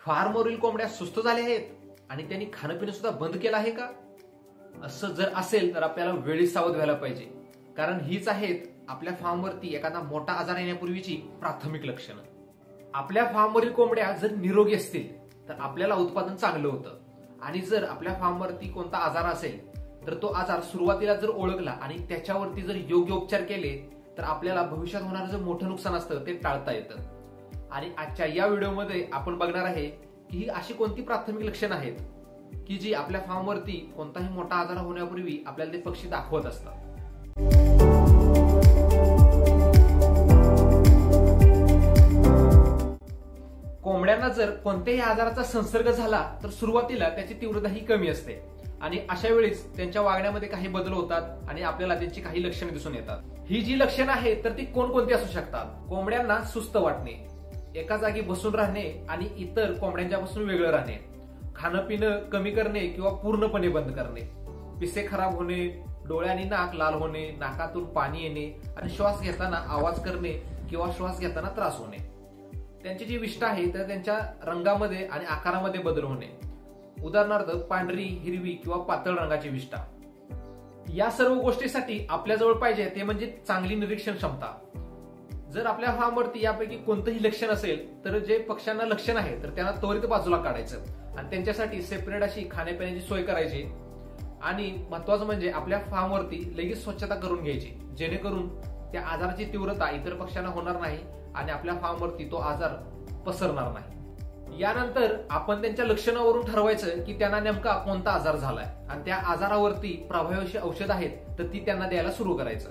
फार्मवरील कोंबड्या सुस्त झाल्या आहेत आणि त्यांनी खाणं पिणं सुद्धा बंद केलं आहे का? असं जर असेल तर आपल्याला वेळीच सावध व्हायला पाहिजे, कारण हीच आहेत आपल्या फार्मवरती एखादा मोठा आजार येण्यापूर्वीची प्राथमिक लक्षणं. आपल्या फार्मवरील कोंबड्या जर निरोगी असतील तर आपल्याला उत्पादन चांगलं होतं, आणि जर आपल्या फार्मवरती कोणता आजार असेल तर तो आजार सुरुवातीला जर ओळखला आणि त्याच्यावरती जर योग्य उपचार केले तर आपल्याला भविष्यात होणारं जे मोठं नुकसान असतं ते टाळता येतं. आणि आजच्या या व्हिडिओमध्ये आपण बघणार आहे की ही अशी कोणती प्राथमिक लक्षणं आहेत की जी आपल्या फार्मवरती कोणताही मोठा आजार होण्यापूर्वी आपल्याला ते पक्षी दाखवत असतात. कोंबड्यांना जर कोणत्याही आजाराचा संसर्ग झाला तर सुरुवातीला त्याची तीव्रता ही कमी असते, आणि अशा वेळीच त्यांच्या वागण्यामध्ये काही बदल होतात आणि आपल्याला त्यांची काही लक्षणे दिसून येतात. ही जी लक्षणं आहेत तर ती कोणकोणती असू शकतात? कोंबड्यांना सुस्त वाटणे, एका जागी बसून राहणे आणि इतर कोंबड्यांच्यापासून वेगळं राहणे, खाणं पिणं कमी करणे किंवा पूर्णपणे बंद करणे, पिसे खराब होणे, डोळे आणि नाक लाल होणे, नाकातून पाणी येणे आणि श्वास घेताना आवाज करणे किंवा श्वास घेताना त्रास होणे. त्यांची जी विष्ठा आहे तर त्यांच्या रंगामध्ये आणि आकारामध्ये बदल होणे, उदाहरणार्थ पांढरी, हिरवी किंवा पातळ रंगाची विष्ठा. या सर्व गोष्टीसाठी आपल्याजवळ पाहिजे ते म्हणजे चांगली निरीक्षण क्षमता. जर आपल्या फार्मवरती यापैकी कोणतंही लक्षण असेल तर जे पक्ष्यांना लक्षण आहे तर त्यांना त्वरित बाजूला काढायचं आणि त्यांच्यासाठी सेपरेट अशी खाण्यापिण्याची सोय करायची. आणि महत्वाचं म्हणजे आपल्या फार्मवरती लगेच स्वच्छता करून घ्यायची, जेणेकरून त्या आजाराची तीव्रता इतर पक्ष्यांना होणार नाही आणि आपल्या फार्मवरती तो आजार पसरणार नाही. यानंतर आपण त्यांच्या लक्षणावरून ठरवायचं की त्यांना नेमका कोणता आजार झालाय आणि त्या आजारावरती प्रभावी अशी औषध आहेत तर ती त्यांना द्यायला सुरू करायचं.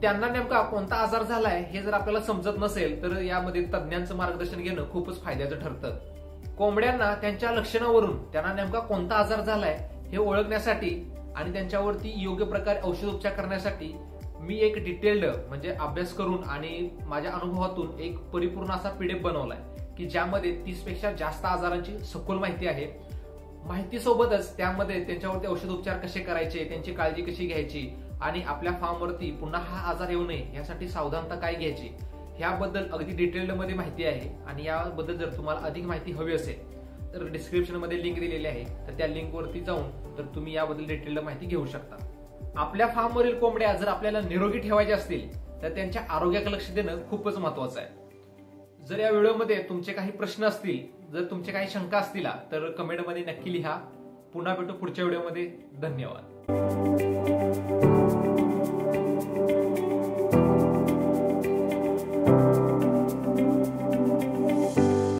त्यांना नेमका कोणता आजार झालाय हे जर आपल्याला समजत नसेल तर यामध्ये तज्ञांचं मार्गदर्शन घेणं खूपच फायद्याचं ठरतं. कोंबड्यांना त्यांच्या लक्षणावरून त्यांना नेमका कोणता आजार झालाय हे ओळखण्यासाठी आणि त्यांच्यावरती योग्य प्रकारे औषध उपचार करण्यासाठी मी एक डिटेल्ड म्हणजे अभ्यास करून आणि माझ्या अनुभवातून एक परिपूर्ण असा पीडीएफ बनवलाय की ज्यामध्ये 30 पेक्षा जास्त आजारांची सखोल माहिती आहे. माहितीसोबतच त्यामध्ये त्यांच्यावरती औषध उपचार कसे करायचे, त्यांची काळजी कशी घ्यायची आणि आपल्या फार्मवरती पुन्हा हा आजार येऊ नये यासाठी सावधानता काय घ्यायची ह्याबद्दल अगदी डिटेल्ड मध्ये माहिती आहे. आणि याबद्दल जर तुम्हाला अधिक माहिती हवी असेल तर डिस्क्रिप्शन मध्ये लिंक दिलेली आहे, तर त्या लिंक वरती जाऊन तर तुम्ही याबद्दल डिटेल्ड माहिती घेऊ शकता. आपल्या फार्मवरील कोंबड्या जर आपल्याला निरोगी ठेवायच्या असतील तर त्यांच्या आरोग्याकडे लक्ष देणं खूपच महत्वाचं आहे. जर या व्हिडिओमध्ये तुमचे काही प्रश्न असतील, जर तुमचे काही शंका असतील तर कमेंटमध्ये नक्की लिहा. पुन्हा भेटू पुढच्या व्हिडिओमध्ये. धन्यवाद.